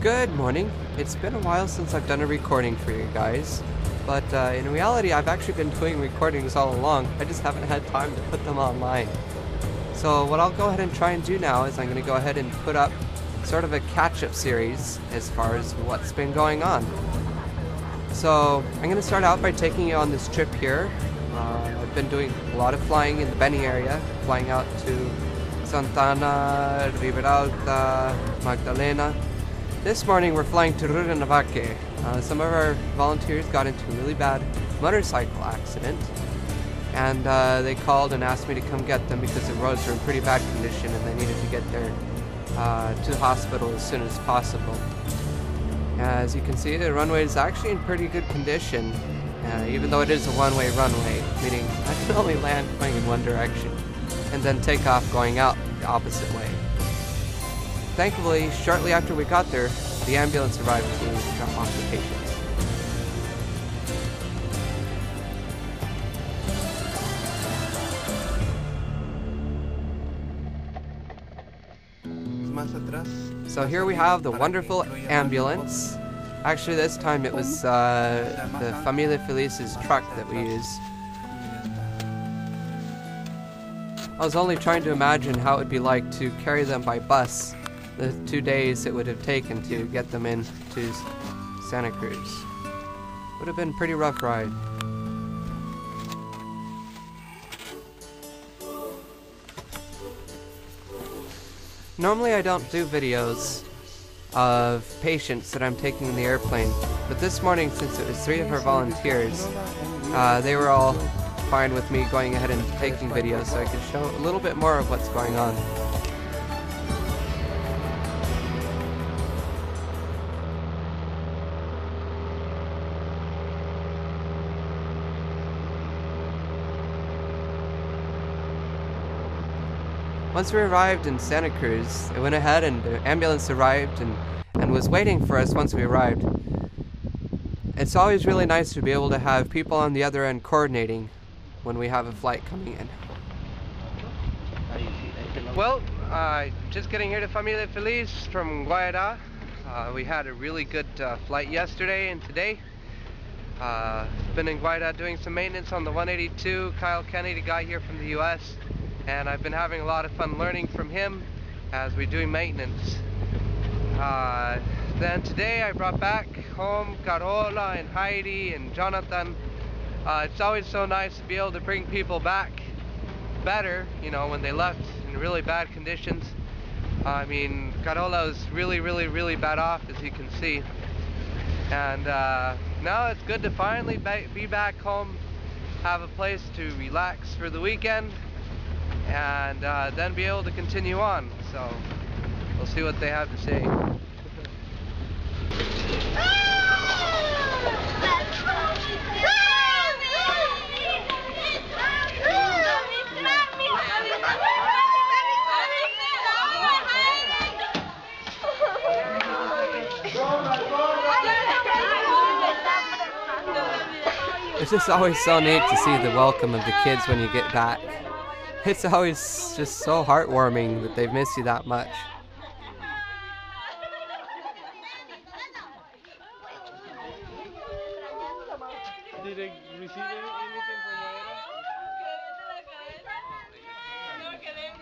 Good morning. It's been a while since I've done a recording for you guys, but in reality I've actually been doing recordings all along. I just haven't had time to put them online. So what I'll go ahead and try and do now is I'm going to go ahead and put up sort of a catch-up series as far as what's been going on. So I'm going to start out by taking you on this trip here. I've been doing a lot of flying in the Beni area, flying out to Santana, Riberalta, Magdalena. This morning we're flying to Rurre. Some of our volunteers got into a really bad motorcycle accident, and they called and asked me to come get them because the roads are in pretty bad condition and they needed to get there to the hospital as soon as possible. As you can see, the runway is actually in pretty good condition, even though it is a one-way runway, meaning I can only land going in one direction and then take off going out the opposite way. Thankfully, shortly after we got there, the ambulance arrived to drop off the patients. So here we have the wonderful ambulance. Actually, this time it was the Familia Feliz's truck that we use. I was only trying to imagine how it would be like to carry them by bus the 2 days it would have taken to get them into Santa Cruz. Would have been a pretty rough ride. Normally I don't do videos of patients that I'm taking in the airplane, but this morning, since it was 3 of our volunteers, they were all fine with me going ahead and taking videos so I could show a little bit more of what's going on. Once we arrived in Santa Cruz, I went ahead and the ambulance arrived and was waiting for us once we arrived. It's always really nice to be able to have people on the other end coordinating when we have a flight coming in. Well, just getting here to Familia Feliz from Guayra. We had a really good flight yesterday and today. Been in Guayra doing some maintenance on the 182. Kyle Kennedy got here from the US. And I've been having a lot of fun learning from him as we do maintenance. Then today I brought back home Carola and Heidi and Jonathan. It's always so nice to be able to bring people back better, you know, when they left in really bad conditions. I mean, Carola was really bad off, as you can see. And now it's good to finally be back home, have a place to relax for the weekend, and then be able to continue on. So we'll see what they have to say. It's just always so neat to see the welcome of the kids when you get back. It's always just so heartwarming that they've missed you that much. Did they receive anything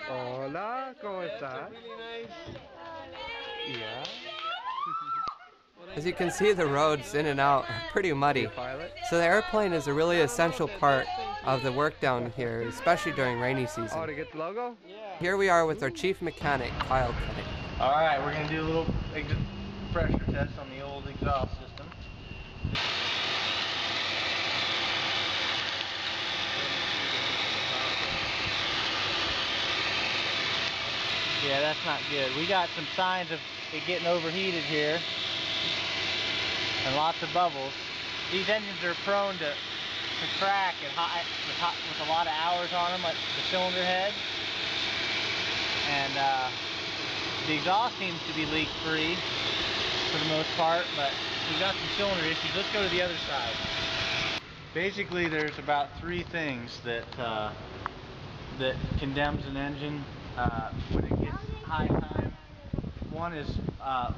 from Hola, ¿cómo estás? Yeah. As you can see, the roads in and out are pretty muddy. So the airplane is a really essential part of the work down here, especially during rainy season. Oh, to get the logo? Here we are with our chief mechanic, Kyle Kennedy. Alright, we're going to do a little pressure test on the old exhaust system. Yeah, that's not good. We got some signs of it getting overheated here. And lots of bubbles. These engines are prone to crack with a lot of hours on them, like the cylinder head. And the exhaust seems to be leak free for the most part, but we've got some cylinder issues. Let's go to the other side. Basically, there's about 3 things that condemns an engine when it gets high time. One is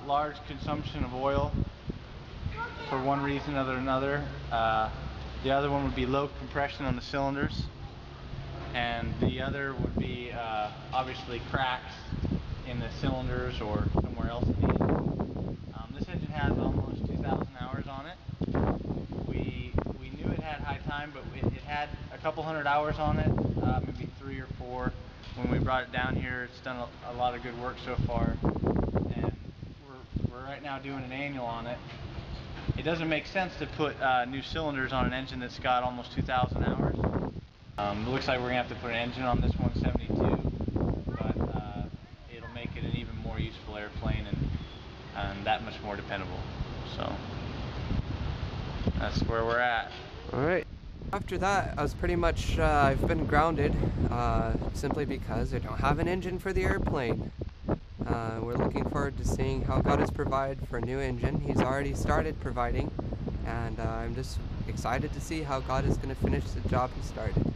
large consumption of oil for one reason or another. The other one would be low compression on the cylinders, and the other would be obviously cracks in the cylinders or somewhere else in the engine. This engine has almost 2,000 hours on it. We knew it had high time, but it had a couple hundred hours on it, maybe 3 or 4. When we brought it down here, it's done a lot of good work so far, and we're right now doing an annual on it. It doesn't make sense to put new cylinders on an engine that's got almost 2,000 hours. It looks like we're going to have to put an engine on this 172, but it'll make it an even more useful airplane and that much more dependable. So that's where we're at. Alright. After that, I was pretty much, I've been grounded, simply because I don't have an engine for the airplane. We're looking forward to seeing how God has provided for a new engine. He's already started providing, and I'm just excited to see how God is going to finish the job He started.